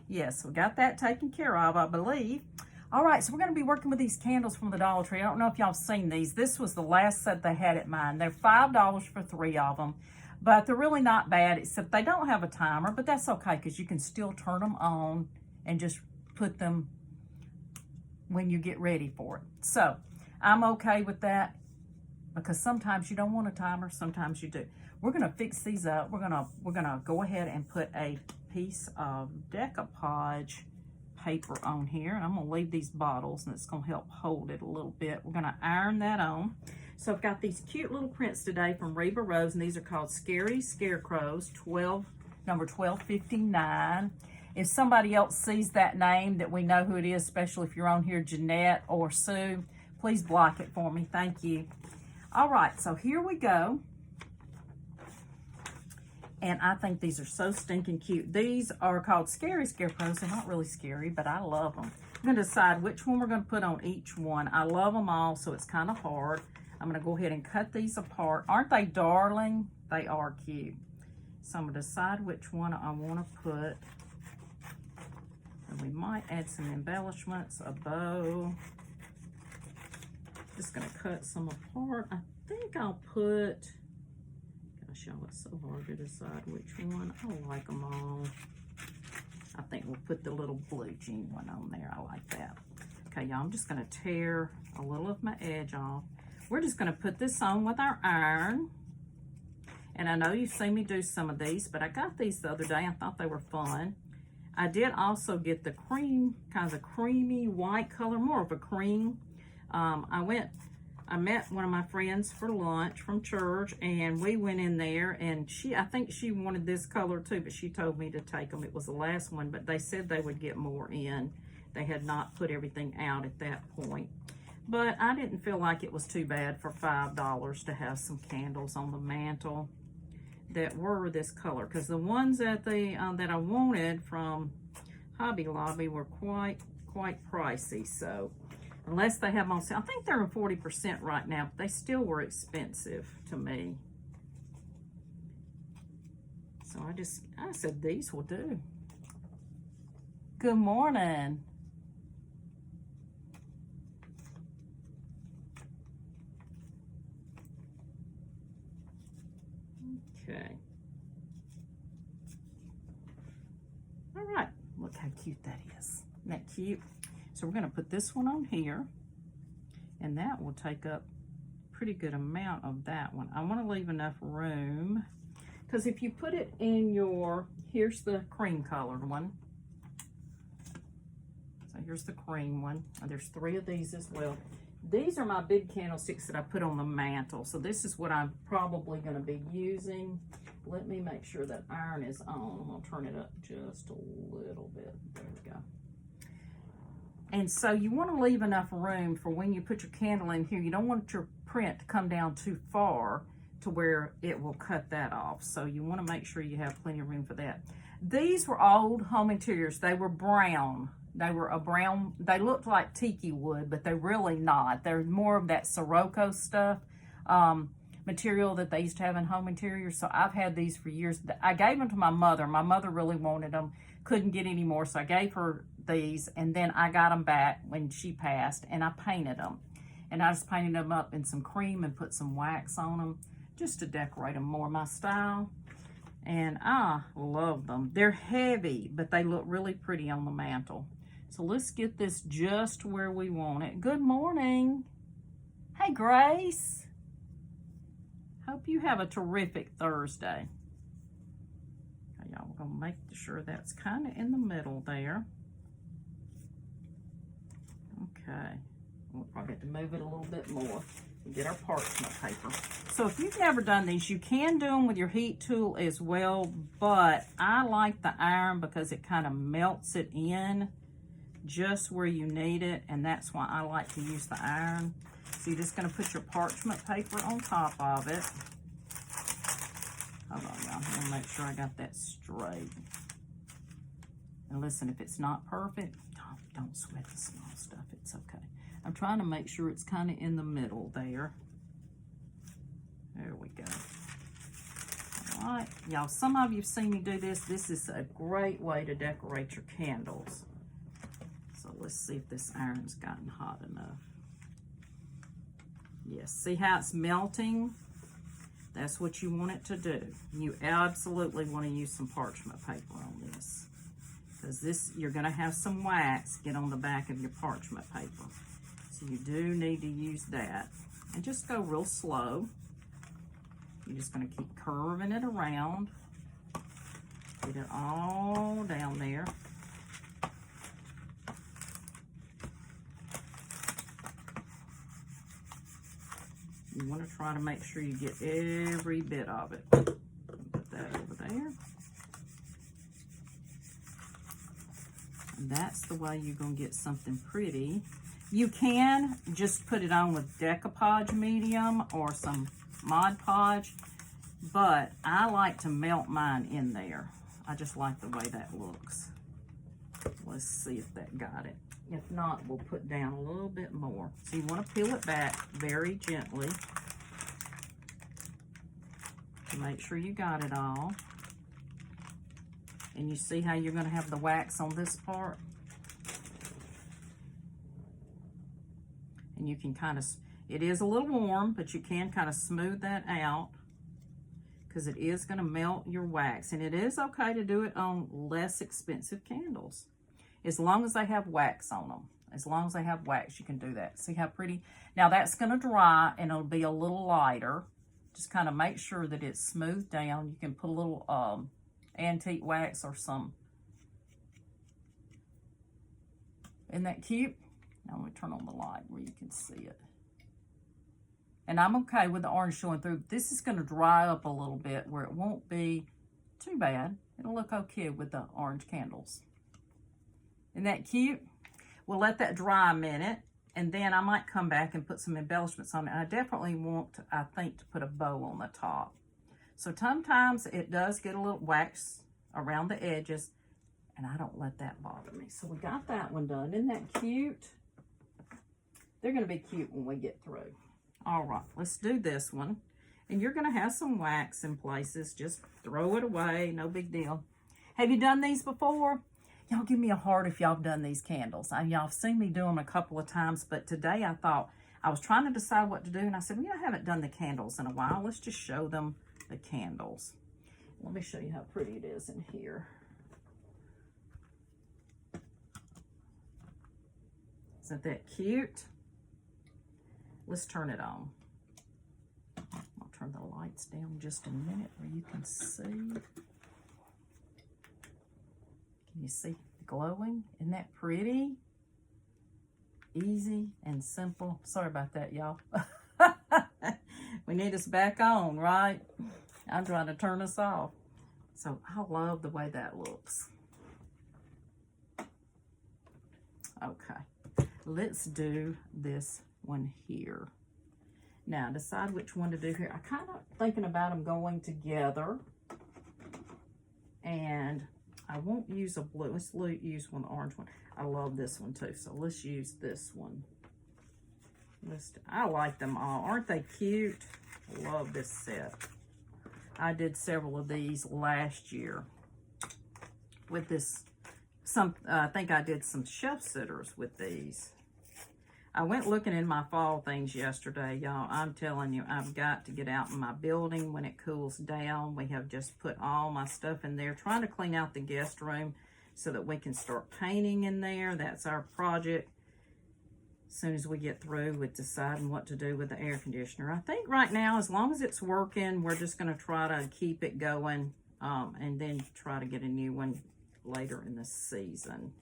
Yes, we got that taken care of, I believe. All right, so we're going to be working with these candles from the Dollar Tree. I don't know if y'all have seen these. This was the last set they had at mine. They're $5 for 3 of them, but they're really not bad, except they don't have a timer, but that's okay because you can still turn them on and just put them when you get ready for it. So I'm okay with that because sometimes you don't want a timer, sometimes you do. We're going to fix these up. We're gonna go ahead and put a piece of decoupage paper on here, and I'm going to leave these bottles, and it's going to help hold it a little bit. We're going to iron that on. So I've got these cute little prints today from Reba Rose, and these are called Scary Scarecrows, number 1259. If somebody else sees that name that we know who it is, especially if you're on here, Jeanette or Sue, please block it for me. Thank you. All right, so here we go. And I think these are so stinking cute. These are called Scary Scarecrows. They're not really scary, but I love them. I'm going to decide which one we're going to put on each one. I love them all, so it's kind of hard. I'm going to go ahead and cut these apart. Aren't they darling? They are cute. So I'm going to decide which one I want to put. And we might add some embellishments, a bow. Just going to cut some apart. I think I'll put... Gosh, y'all, it's so hard to decide which one. I like them all. I think we'll put the little blue jean one on there. I like that. Okay, y'all, I'm just going to tear a little of my edge off. We're just going to put this on with our iron. And I know you've seen me do some of these, but I got these the other day. I thought they were fun. I did also get the cream, kind of a creamy white color, more of a cream. I met one of my friends for lunch from church, and we went in there, and I think she wanted this color too, but she told me to take them. It was the last one, but they said they would get more in. They had not put everything out at that point. But I didn't feel like it was too bad for $5 to have some candles on the mantle that were this color, because the ones that that I wanted from Hobby Lobby were quite pricey. So unless they have them on sale, I think they're in 40% right now, but they still were expensive to me. So I said these will do. Good morning. Okay. All right, look how cute that is. Isn't that cute? So we're going to put this one on here, and that will take up a pretty good amount of that one. I want to leave enough room, because if you put it in here's the cream colored one. So here's the cream one. And there's 3 of these as well. These are my big candlesticks that I put on the mantle. So this is what I'm probably going to be using. Let me make sure that iron is on. I'll turn it up just a little bit. There we go. And so you want to leave enough room for when you put your candle in here. You don't want your print to come down too far to where it will cut that off. So you want to make sure you have plenty of room for that. These were old home interiors. They were brown. They were a brown, they looked like tiki wood, but they're really not. They're more of that Sirocco stuff, material that they used to have in home interiors. So I've had these for years. I gave them to my mother. My mother really wanted them, couldn't get any more, so I gave her these, and then I got them back when she passed, and I painted them. And I just painted them up in some cream and put some wax on them just to decorate them more my style. And I love them. They're heavy, but they look really pretty on the mantle. So let's get this just where we want it. Good morning. Hey, Grace. Hope you have a terrific Thursday. Okay, y'all, we're gonna make sure that's kind of in the middle there. Okay, we'll probably have to move it a little bit more to get our parchment paper. So if you've never done these, you can do them with your heat tool as well, but I like the iron because it kind of melts it in just where you need it, and that's why I like to use the iron. So you're just going to put your parchment paper on top of it. Hold on, y'all. I'm going to make sure I got that straight. And listen, if it's not perfect, don't sweat the small stuff. It's okay. I'm trying to make sure it's kind of in the middle there. There we go. All right, y'all, some of you have seen me do this. This is a great way to decorate your candles. So let's see if this iron's gotten hot enough. Yes, see how it's melting? That's what you want it to do. You absolutely want to use some parchment paper on this, because this, you're going to have some wax get on the back of your parchment paper. So you do need to use that. And just go real slow. You're just going to keep curving it around. Get it all down there. You want to try to make sure you get every bit of it. Put that over there. And that's the way you're going to get something pretty. You can just put it on with decoupage medium or some Mod Podge, but I like to melt mine in there. I just like the way that looks. Let's see if that got it. If not, we'll put down a little bit more. So you want to peel it back very gently to make sure you got it all. And you see how you're going to have the wax on this part? And you can kind of, it is a little warm, but you can kind of smooth that out because it is going to melt your wax. And it is okay to do it on less expensive candles, as long as they have wax on them. As long as they have wax, you can do that. See how pretty? Now that's going to dry and it'll be a little lighter. Just kind of make sure that it's smoothed down. You can put a little antique wax or some. Isn't that cute? Now I'm going to turn on the light where you can see it. And I'm okay with the orange showing through. This is going to dry up a little bit where it won't be too bad. It'll look okay with the orange candles. Isn't that cute? We'll let that dry a minute, and then I might come back and put some embellishments on it. And I definitely want, I think, to put a bow on the top. So sometimes it does get a little wax around the edges, and I don't let that bother me. So we got that one done. Isn't that cute? They're going to be cute when we get through. All right, let's do this one. And you're going to have some wax in places. Just throw it away. No big deal. Have you done these before? Y'all give me a heart if y'all have done these candles. Y'all have seen me do them a couple of times, but today I thought, I was trying to decide what to do, and I said, well, I haven't done the candles in a while. Let's just show them the candles. Let me show you how pretty it is in here. Isn't that cute? Let's turn it on. I'll turn the lights down just a minute where you can see. Can you see glowing? Isn't that pretty? Easy and simple. Sorry about that, y'all. We need us back on, right? I'm trying to turn us off. So I love the way that looks. Okay, let's do this one here. Now decide which one to do here. I kind of thinking about them going together, and I won't use a blue. Let's use one, the orange one. I love this one too, so let's use this one. I like them all. Aren't they cute? Love this set. I did several of these last year with this. I think I did some shelf sitters with these. I went looking in my fall things yesterday, y'all. I'm telling you, I've got to get out in my building when it cools down. We have just put all my stuff in there, trying to clean out the guest room so that we can start painting in there. That's our project. As soon as we get through with deciding what to do with the air conditioner. I think right now, as long as it's working, we're just going to try to keep it going and then try to get a new one later in the season.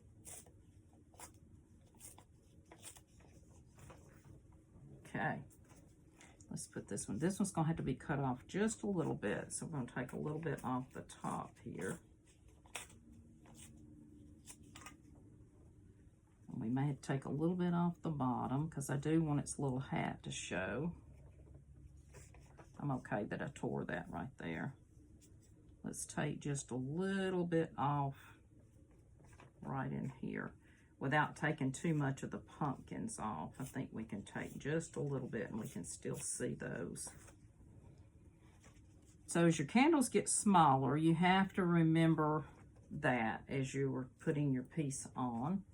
Okay, let's put this one. This one's going to have to be cut off just a little bit. So we're going to take a little bit off the top here. And we may have to take a little bit off the bottom because I do want its little hat to show. I'm okay that I tore that right there. Let's take just a little bit off right in here. Without taking too much of the pumpkins off. I think we can take just a little bit and we can still see those. So as your candles get smaller, you have to remember that as you are putting your piece on.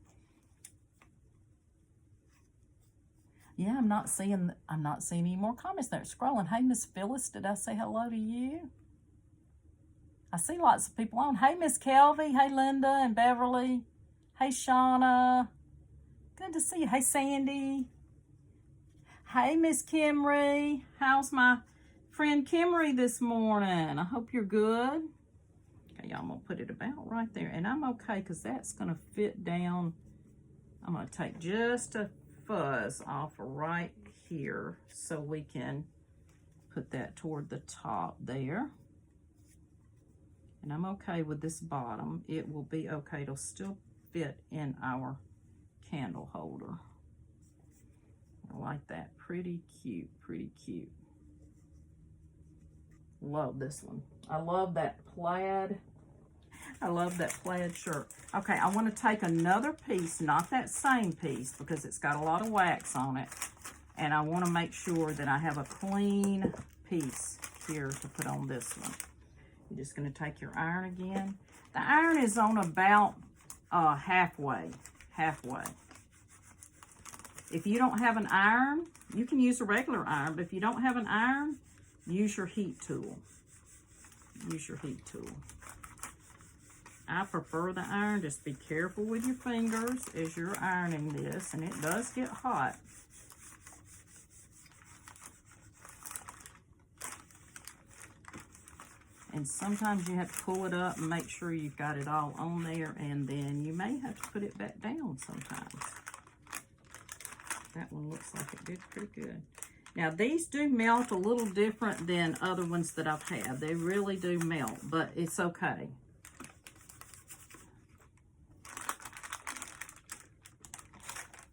Yeah, I'm not seeing any more comments there. Scrolling. Hey, Miss Phyllis, did I say hello to you? I see lots of people on. Hey, Miss Kelvy. Hey, Linda and Beverly. Hey, Shauna. Good to see you. Hey, Sandy. Hey, Miss Kimry. How's my friend Kimry this morning? I hope you're good. Okay, I'm going to put it about right there. And I'm okay because that's going to fit down. I'm going to take just a fuzz off right here so we can put that toward the top there. And I'm okay with this bottom. It will be okay. It'll still fit in our candle holder. I like that. Pretty cute, pretty cute. Love this one. I love that plaid. I love that plaid shirt. Okay, I want to take another piece, not that same piece because it's got a lot of wax on it. And I want to make sure that I have a clean piece here to put on this one. You're just going to take your iron again. The iron is on about halfway. If you don't have an iron, you can use a regular iron, but if you don't have an iron, use your heat tool. Use your heat tool. I prefer the iron. Just be careful with your fingers as you're ironing this, and it does get hot. And sometimes you have to pull it up and make sure you've got it all on there, and then you may have to put it back down sometimes. That one looks like it did pretty good. Now, these do melt a little different than other ones that I've had. They really do melt, but it's okay.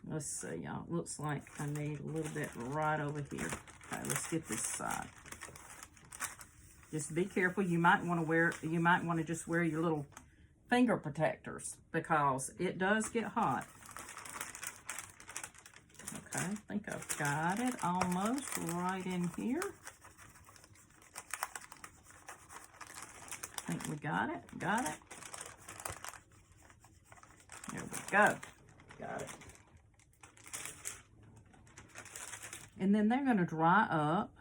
Let's see, y'all. Looks like I need a little bit right over here. Okay, let's get this side. Just be careful. You might want to just wear your little finger protectors because it does get hot. Okay, I think I've got it almost right in here. I think we got it. Got it. There we go. Got it. And then they're going to dry up.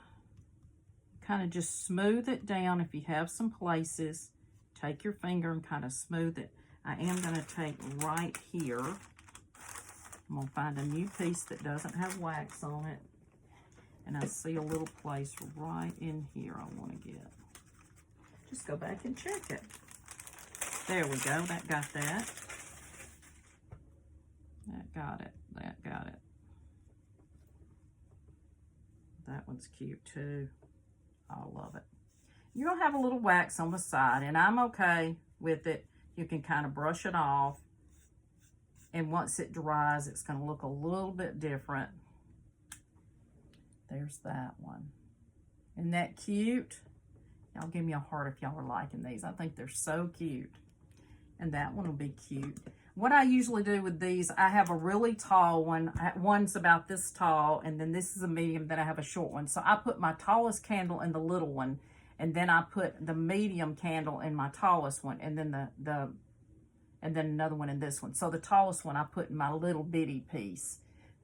Kind of just smooth it down. If you have some places, take your finger and kind of smooth it. I am going to take right here. I'm going to find a new piece that doesn't have wax on it. And I see a little place right in here I want to get. Just go back and check it. There we go. That got that. That got it. That got it. That one's cute too. I love it. You're going to have a little wax on the side, and I'm okay with it. You can kind of brush it off. And once it dries, it's going to look a little bit different. There's that one. Isn't that cute? Y'all give me a heart if y'all are liking these. I think they're so cute. And that one will be cute. What I usually do with these, I have a really tall one. One's about this tall, and then this is a medium, then I have a short one. So I put my tallest candle in the little one, and then I put the medium candle in my tallest one, and then and then another one in this one. So the tallest one I put in my little bitty piece,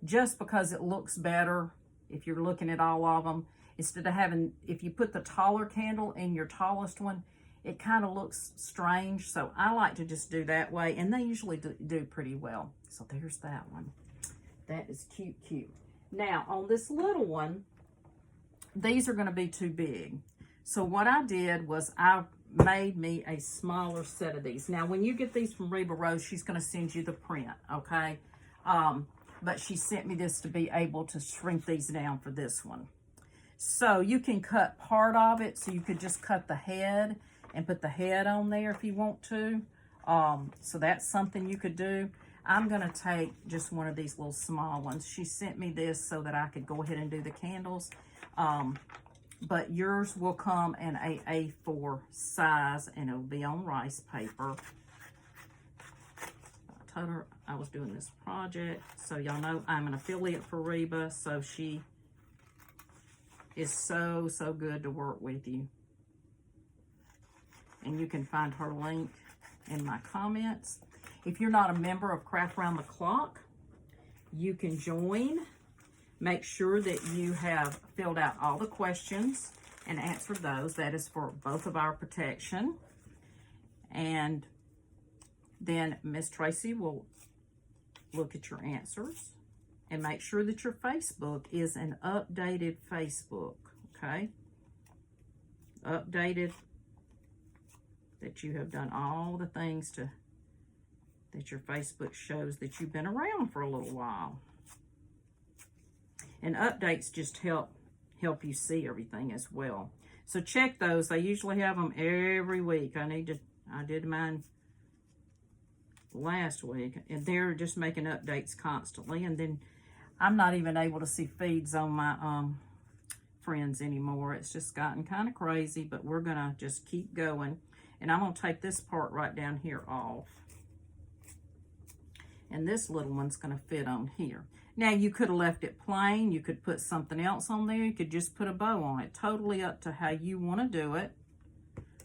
just because it looks better if you're looking at all of them. Instead of having, if you put the taller candle in your tallest one, it kind of looks strange. So I like to just do that way, and they usually do pretty well. So there's that one. That is cute, cute. Now on this little one, these are going to be too big. So what I did was I made me a smaller set of these. Now when you get these from Reba Rose, she's going to send you the print, okay? But she sent me this to be able to shrink these down for this one. So you can cut part of it, so you could just cut the head and put the head on there if you want to. So that's something you could do. I'm going to take just one of these little small ones. She sent me this so that I could go ahead and do the candles. But yours will come in a A4 size, and it'll be on rice paper. I told her I was doing this project, so y'all know I'm an affiliate for Reba, so she is so good to work with you. and you can find her link in my comments. If you're not a member of Craft Round the Clock, you can join. Make sure that you have filled out all the questions and answered those. That is for both of our protection. And then Miss Tracy will look at your answers and make sure that your Facebook is an updated Facebook, okay? Updated, that you have done all the things that your Facebook shows that you've been around for a little while. And updates just help you see everything as well. So check those. They usually have them every week. I did mine last week, and they're just making updates constantly. And then I'm not even able to see feeds on my friends anymore. It's just gotten kind of crazy, but we're gonna just keep going. And I'm gonna take this part right down here off. And this little one's gonna fit on here. Now, you could have left it plain. You could put something else on there. You could just put a bow on it. Totally up to how you want to do it.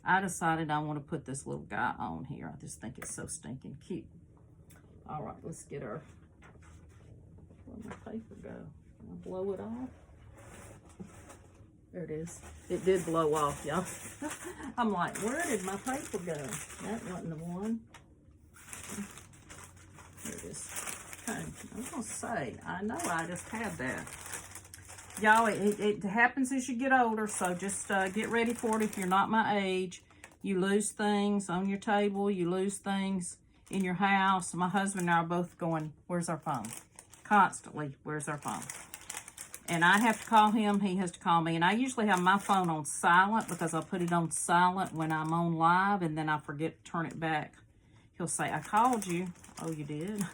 I decided I want to put this little guy on here. I just think it's so stinking cute. All right, let's get our, where'd my paper go? Can I blow it off? There it is. It did blow off, y'all. I'm like, where did my paper go? That wasn't the one. There it is. Okay, I was gonna say, I know I just had that. Y'all, it happens as you get older, so just get ready for it. If you're not my age, you lose things on your table, you lose things in your house. My husband and I are both going, where's our phone? Constantly, where's our phone? And I have to call him, he has to call me. And I usually have my phone on silent because I put it on silent when I'm on live, and then I forget to turn it back. He'll say, I called you. Oh, you did?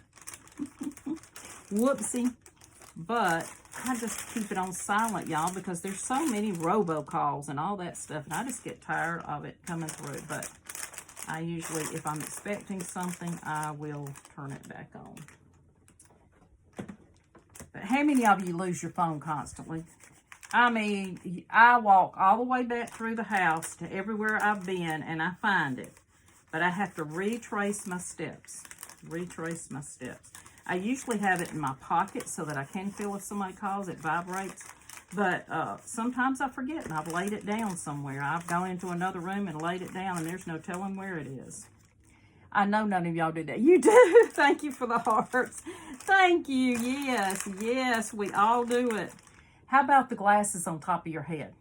Whoopsie. But I just keep it on silent, y'all, because there's so many robocalls and all that stuff, and I just get tired of it coming through. But I usually, if I'm expecting something, I will turn it back on. But how many of you lose your phone constantly? I mean, I walk all the way back through the house to everywhere I've been, and I find it. But I have to retrace my steps. Retrace my steps. I usually have it in my pocket so that I can feel if somebody calls, it vibrates. But sometimes I forget, and I've laid it down somewhere. I've gone into another room and laid it down, and there's no telling where it is. I know none of y'all do that. You do. Thank you for the hearts. Thank you. Yes, yes, we all do it. How about the glasses on top of your head?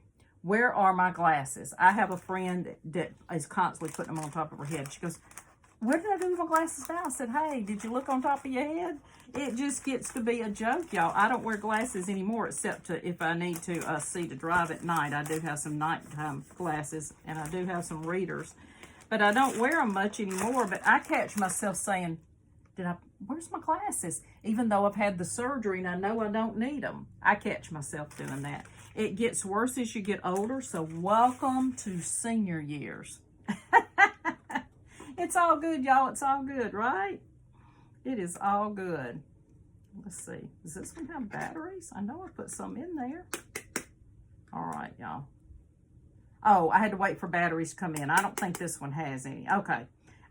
Where are my glasses? I have a friend that is constantly putting them on top of her head. She goes, where did I do my glasses now? I said, hey, did you look on top of your head? It just gets to be a joke, y'all. I don't wear glasses anymore except if I need to see to drive at night. I do have some nighttime glasses, and I do have some readers. But I don't wear them much anymore. But I catch myself saying, where's my glasses? Even though I've had the surgery and I know I don't need them. I catch myself doing that. It gets worse as you get older, so welcome to senior years. It's all good, y'all. It's all good, right? It is all good. Let's see. Does this one have batteries? I know I put some in there. All right, y'all. Oh, I had to wait for batteries to come in. I don't think this one has any. Okay.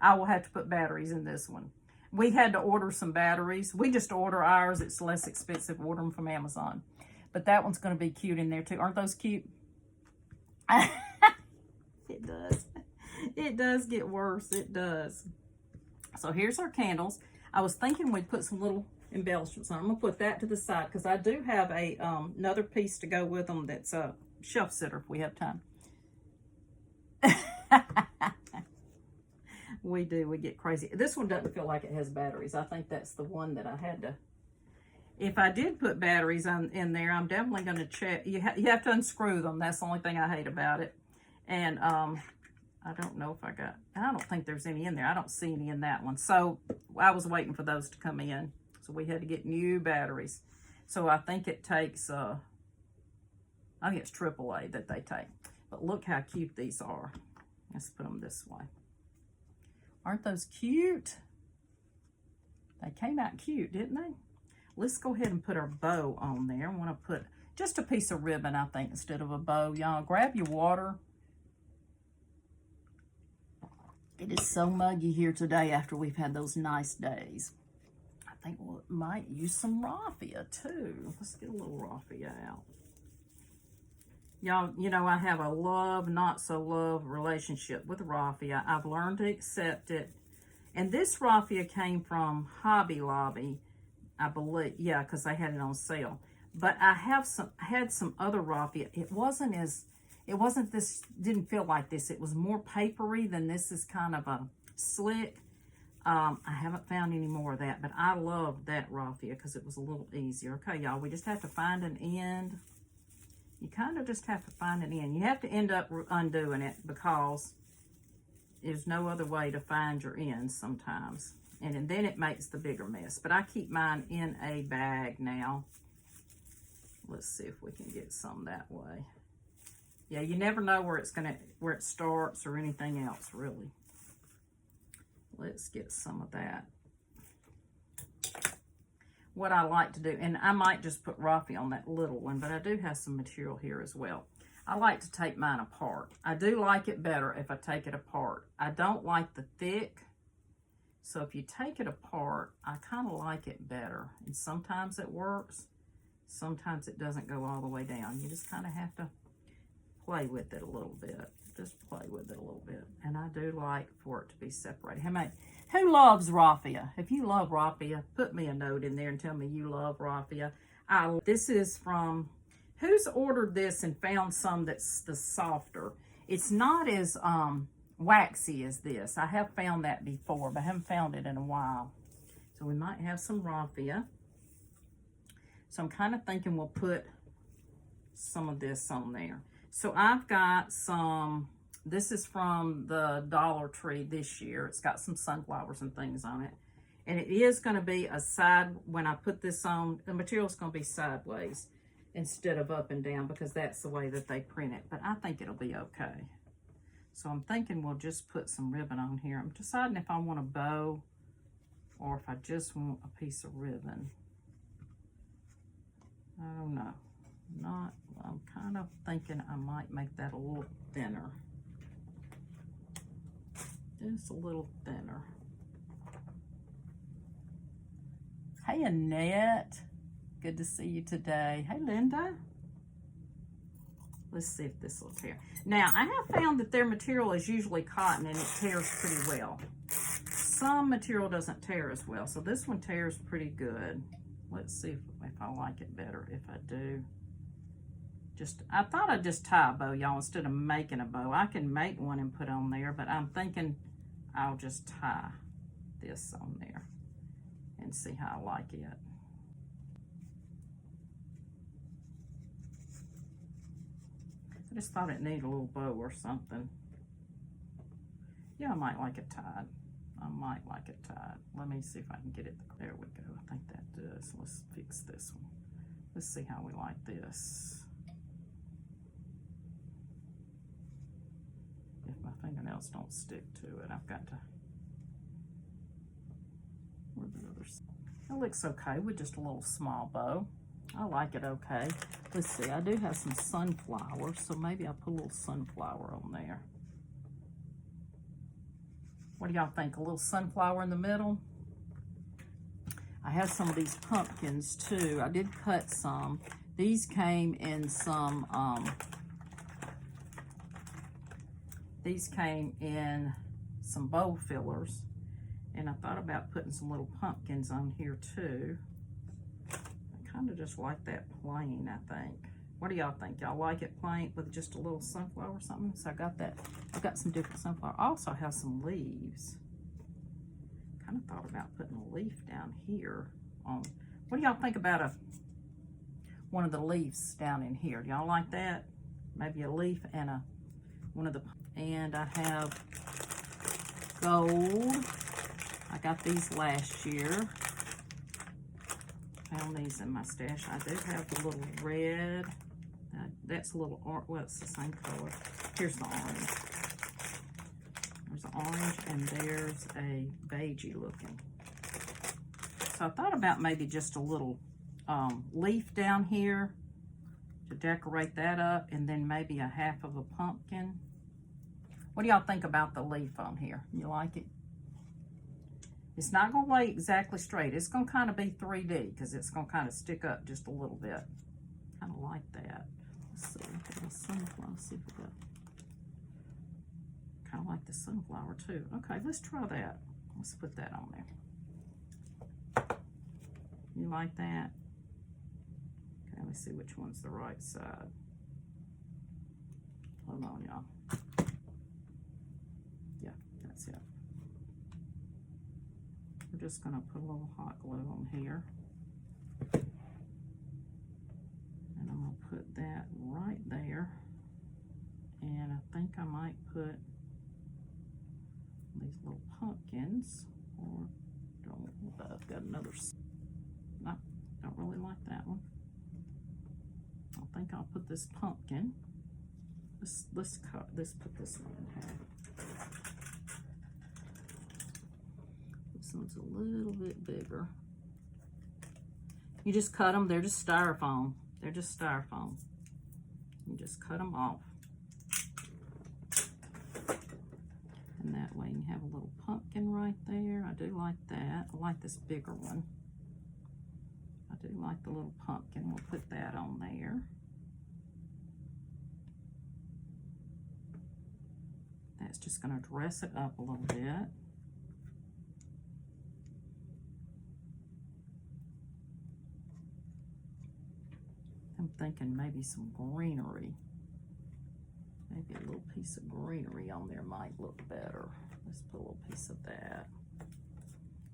I will have to put batteries in this one. We had to order some batteries. We just order ours. It's less expensive. Order them from Amazon. But that one's going to be cute in there, too. Aren't those cute? It does. It does get worse. It does. So here's our candles. I was thinking we'd put some little embellishments on. I'm going to put that to the side because I do have a another piece to go with them that's a shelf sitter if we have time. We do. We get crazy. This one doesn't feel like it has batteries. I think that's the one that I had to... If I did put batteries in there, I'm definitely going to check. You have to unscrew them. That's the only thing I hate about it. And I don't know if I don't think there's any in there. I don't see any in that one. So I was waiting for those to come in. So we had to get new batteries. So I think it takes, I think it's AAA that they take. But look how cute these are. Let's put them this way. Aren't those cute? They came out cute, didn't they? Let's go ahead and put our bow on there. I want to put just a piece of ribbon, I think, instead of a bow. Y'all, grab your water. It is so muggy here today after we've had those nice days. I think we might use some raffia too. Let's get a little raffia out. Y'all, you know, I have a love, not so love relationship with raffia. I've learned to accept it. And this raffia came from Hobby Lobby, I believe. Yeah, because they had it on sale. But I had some other raffia. It wasn't this, didn't feel like this. It was more papery than this is kind of a slick. I haven't found any more of that, but I love that raffia because it was a little easier. Okay, y'all, we just have to find an end. You kind of just have to find an end. You have to end up undoing it because there's no other way to find your ends sometimes. And then it makes the bigger mess. But I keep mine in a bag now. Let's see if we can get some that way. Yeah, you never know where it starts or anything else, really. Let's get some of that. What I like to do, and I might just put raffia on that little one, but I do have some material here as well. I like to take mine apart. I do like it better if I take it apart. I don't like the thick, so if you take it apart, I kind of like it better. And sometimes it works, sometimes it doesn't go all the way down. You just kind of have to play with it a little bit. Just play with it a little bit. And I do like for it to be separated. Who loves raffia? If you love raffia, put me a note in there and tell me you love raffia. This is from, who's ordered this and found some that's the softer? It's not as waxy as this. I have found that before, but I haven't found it in a while. So we might have some raffia. So I'm kind of thinking we'll put some of this on there. So I've got some, this is from the Dollar Tree this year. It's got some sunflowers and things on it. And it is going to be a side, when I put this on, the material's going to be sideways instead of up and down because that's the way that they print it. But I think it'll be okay. So I'm thinking we'll just put some ribbon on here. I'm deciding if I want a bow or if I just want a piece of ribbon. I don't know. I'm kind of thinking I might make that a little thinner. Just a little thinner. Hey, Annette. Good to see you today. Hey, Linda. Let's see if this will tear. Now, I have found that their material is usually cotton and it tears pretty well. Some material doesn't tear as well, so this one tears pretty good. Let's see if I like it better if I do. I thought I'd just tie a bow, y'all, instead of making a bow. I can make one and put on there, but I'm thinking I'll just tie this on there and see how I like it. I just thought it needed a little bow or something. Yeah, I might like it tied. I might like it tied. Let me see if I can get it. There we go. I think that does. Let's fix this one. Let's see how we like this. If my fingernails don't stick to it, I've got to. Where's the other side? It looks okay with just a little small bow. I like it okay. Let's see, I do have some sunflowers, so maybe I'll put a little sunflower on there. What do y'all think? A little sunflower in the middle? I have some of these pumpkins too. I did cut some. These came in some, bow fillers. And I thought about putting some little pumpkins on here too. I kind of just like that plain, I think. What do y'all think? Y'all like it plain with just a little sunflower or something? So I got that. I've got some different sunflower. I also have some leaves. Kind of thought about putting a leaf down here on. What do y'all think about one of the leaves down in here? Do y'all like that? Maybe a leaf and and I have gold. I got these last year. Found these in my stash. I do have the little red. That's a little orange. Well, it's the same color. Here's the orange. There's an orange and there's a beigey looking. So I thought about maybe just a little leaf down here to decorate that up, and then maybe a half of a pumpkin. What do y'all think about the leaf on here? You like it? It's not going to lay exactly straight. It's going to kind of be 3D because it's going to kind of stick up just a little bit. Kind of like that. Let's see. Look at the sunflower. Let's see if we got. Kind of like the sunflower too. Okay, let's try that. Let's put that on there. You like that? Okay, let me see which one's the right side. Hold on, y'all. Yeah, that's it. We're just gonna put a little hot glue on here. And I'm gonna put that right there. And I think I might put these little pumpkins, or I've got another. No, don't really like that one. I think I'll put this pumpkin. Let's put this one in half. This one's a little bit bigger. You just cut them. They're just styrofoam. They're just styrofoam. You just cut them off. And that way you have a little pumpkin right there. I do like that. I like this bigger one. I do like the little pumpkin. We'll put that on there. That's just going to dress it up a little bit. I'm thinking maybe some greenery. Maybe a little piece of greenery on there might look better. Let's put a little piece of that.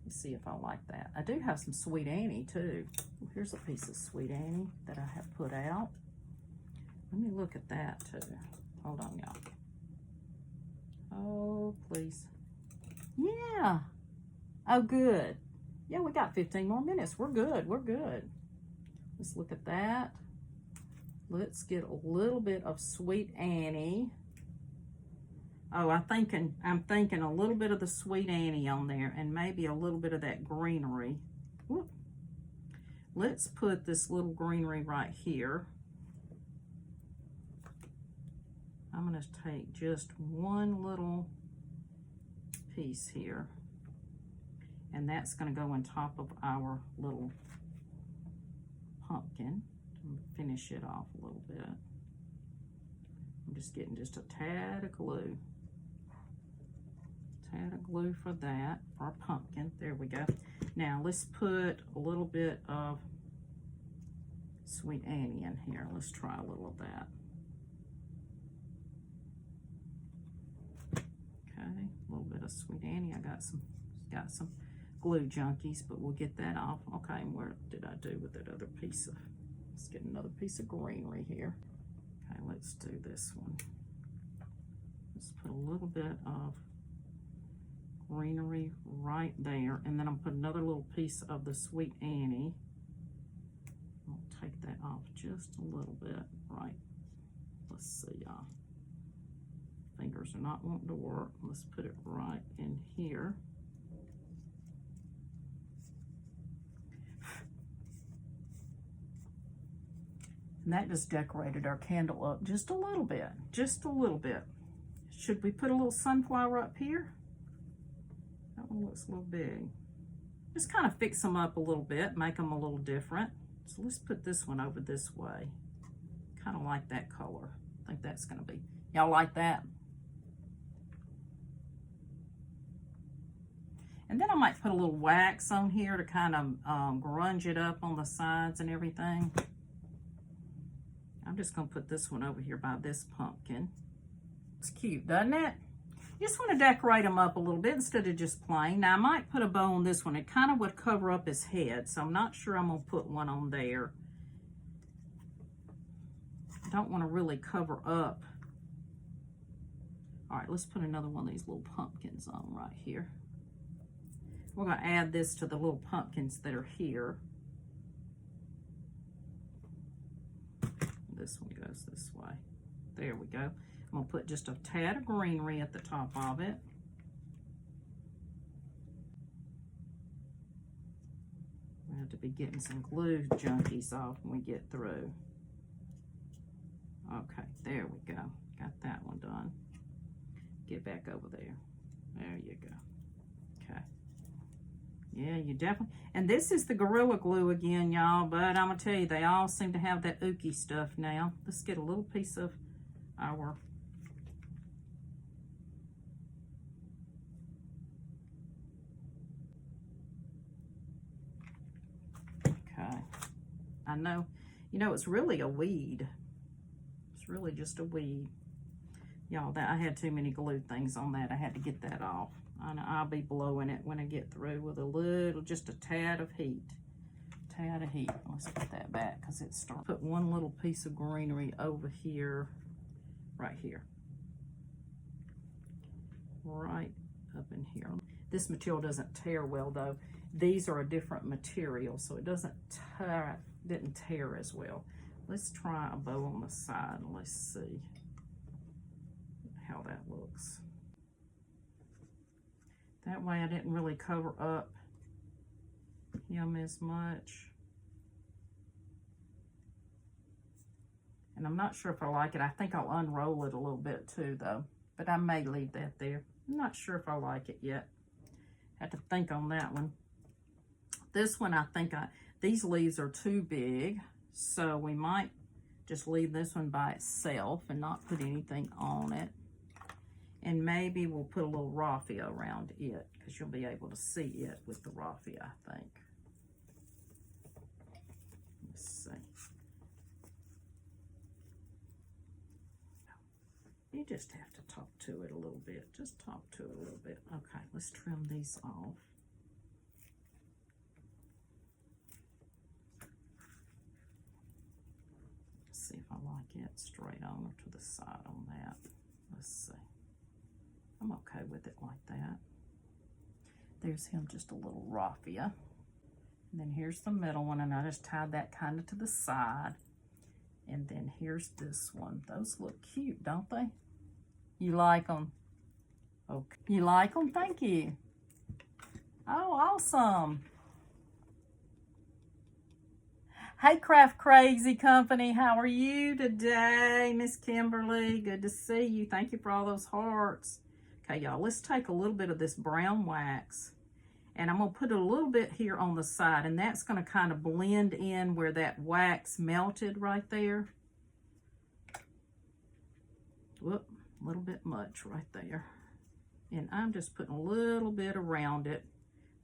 Let's see if I like that. I do have some Sweet Annie too. Here's a piece of Sweet Annie that I have put out. Let me look at that too. Hold on, y'all. Oh, please. Yeah. Oh, good. Yeah, we got 15 more minutes. We're good. We're good. Let's look at that. Let's get a little bit of Sweet Annie. Oh, I'm thinking a little bit of the Sweet Annie on there and maybe a little bit of that greenery. Whoop. Let's put this little greenery right here. I'm going to take just one little piece here, and that's going to go on top of our little pumpkin. Finish it off a little bit. I'm just getting just a tad of glue. Tad of glue for that, for our pumpkin. There we go. Now let's put a little bit of Sweet Annie in here. Let's try a little of that. Okay, a little bit of Sweet Annie. I got some glue junkies, but we'll get that off. Okay, and where did I do with that other piece of? Let's get another piece of greenery here. Okay, let's do this one. Let's put a little bit of greenery right there, and then I'll put another little piece of the Sweet Annie. I'll take that off just a little bit, right? Let's see, y'all. Fingers are not wanting to work. Let's put it right in here. And that just decorated our candle up just a little bit, just a little bit. Should we put a little sunflower up here? That one looks a little big. Just kind of fix them up a little bit, make them a little different. So let's put this one over this way. Kind of like that color. I think that's gonna be, y'all like that? And then I might put a little wax on here to kind of grunge it up on the sides and everything. I'm just going to put this one over here by this pumpkin. It's cute, doesn't it? You just want to decorate them up a little bit instead of just plain. Now, I might put a bow on this one. It kind of would cover up his head, so I'm not sure I'm going to put one on there. I don't want to really cover up. All right, let's put another one of these little pumpkins on right here. We're going to add this to the little pumpkins that are here. This one goes this way. There we go. I'm going to put just a tad of greenery at the top of it. We have to be getting some glue junkies off when we get through. Okay, there we go. Got that one done. Get back over there. There you go. Okay. Yeah, you definitely, and this is the Gorilla Glue again, y'all, but I'm gonna tell you, they all seem to have that ooky stuff now. Let's get a little piece of our okay. I know, you know, it's really a weed. It's really just a weed. Y'all, that I had too many glue things on that. I had to get that off. I'll be blowing it when I get through with a little, just a tad of heat. Tad of heat. Let's put that back because it's starting. Put one little piece of greenery over here, right here. Right up in here. This material doesn't tear well though. These are a different material, so it doesn't tear, didn't tear as well. Let's try a bow on the side and let's see how that looks. That way I didn't really cover up him as much. And I'm not sure if I like it. I think I'll unroll it a little bit too though, but I may leave that there. I'm not sure if I like it yet. Have to think on that one. This one, I think these leaves are too big, so we might just leave this one by itself and not put anything on it. And maybe we'll put a little raffia around it because you'll be able to see it with the raffia, I think. Let's see. You just have to talk to it a little bit. Just talk to it a little bit. Okay, let's trim these off. Let's see if I like it straight on or to the side on that. Let's see. I'm okay with it like that. There's him, just a little raffia. And then here's the middle one, and I just tied that kind of to the side. And then here's this one. Those look cute, don't they? You like them? Okay. You like them? Thank you. Oh, awesome. Hey, Craft Crazy Company. How are you today, Miss Kimberly? Good to see you. Thank you for all those hearts. Okay, y'all, let's take a little bit of this brown wax, and I'm going to put a little bit here on the side, and that's going to kind of blend in where that wax melted right there. Whoop, a little bit much right there. And I'm just putting a little bit around it.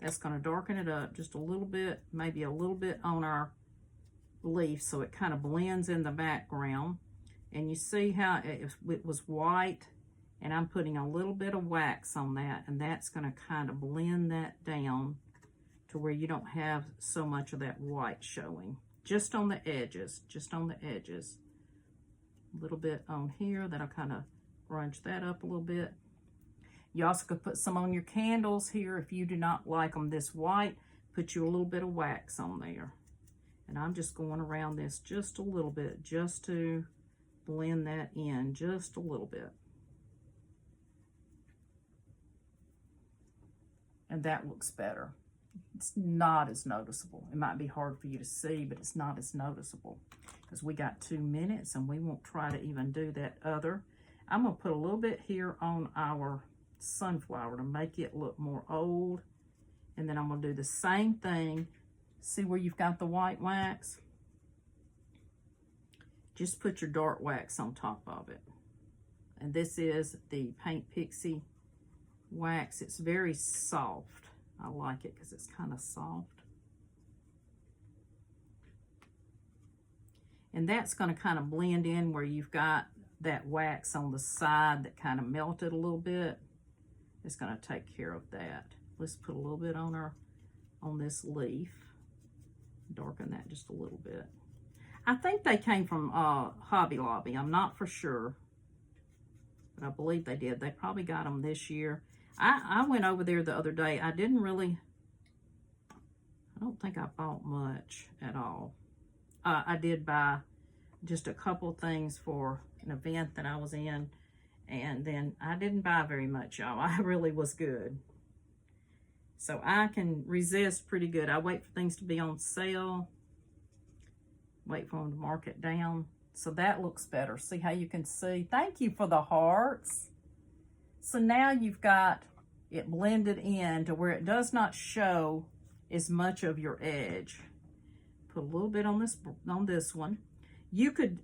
That's going to darken it up just a little bit, maybe a little bit on our leaf, so it kind of blends in the background. And you see how it was white, and I'm putting a little bit of wax on that, and that's going to kind of blend that down to where you don't have so much of that white showing. Just on the edges, just on the edges. A little bit on here, that'll kind of grunge that up a little bit. You also could put some on your candles here. If you do not like them this white, put you a little bit of wax on there. And I'm just going around this just a little bit, just to blend that in just a little bit. And that looks better. It's not as noticeable. It might be hard for you to see, but it's not as noticeable because we got 2 minutes and we won't try to even do that other. I'm gonna put a little bit here on our sunflower to make it look more old. And then I'm gonna do the same thing. See where you've got the white wax? Just put your dark wax on top of it. And this is the Paint Pixie wax. It's very soft. I like it because it's kind of soft. And that's going to kind of blend in where you've got that wax on the side that kind of melted a little bit. It's going to take care of that. Let's put a little bit on this leaf. Darken that just a little bit. I think they came from Hobby Lobby. I'm not for sure, but I believe they did. They probably got them this year. I went over there the other day. I don't think I bought much at all. I did buy just a couple things for an event that I was in, and then I didn't buy very much, y'all. I really was good. So I can resist pretty good. I wait for things to be on sale. Wait for them to mark it down. So that looks better. See how you can see? Thank you for the hearts. So now you've got it blended in to where it does not show as much of your edge. Put a little bit on this one. You could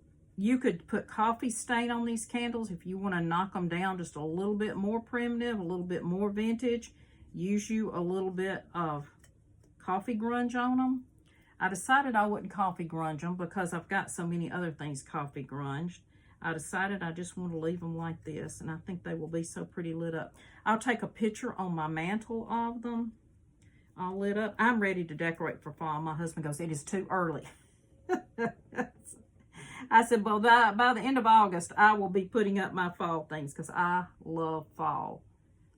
put coffee stain on these candles if you want to knock them down just a little bit more primitive, a little bit more vintage. Use you a little bit of coffee grunge on them. I decided I wouldn't coffee grunge them because I've got so many other things coffee grunged. I decided I just want to leave them like this, and I think they will be so pretty lit up. I'll take a picture on my mantle of them all lit up. I'm ready to decorate for fall. My husband goes, it is too early. I said, well, by the end of August, I will be putting up my fall things because I love fall.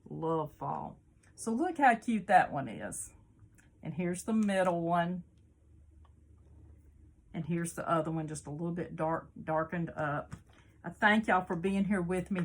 Love fall. So look how cute that one is. And here's the middle one. And here's the other one, just a little bit darkened up. I thank y'all for being here with me.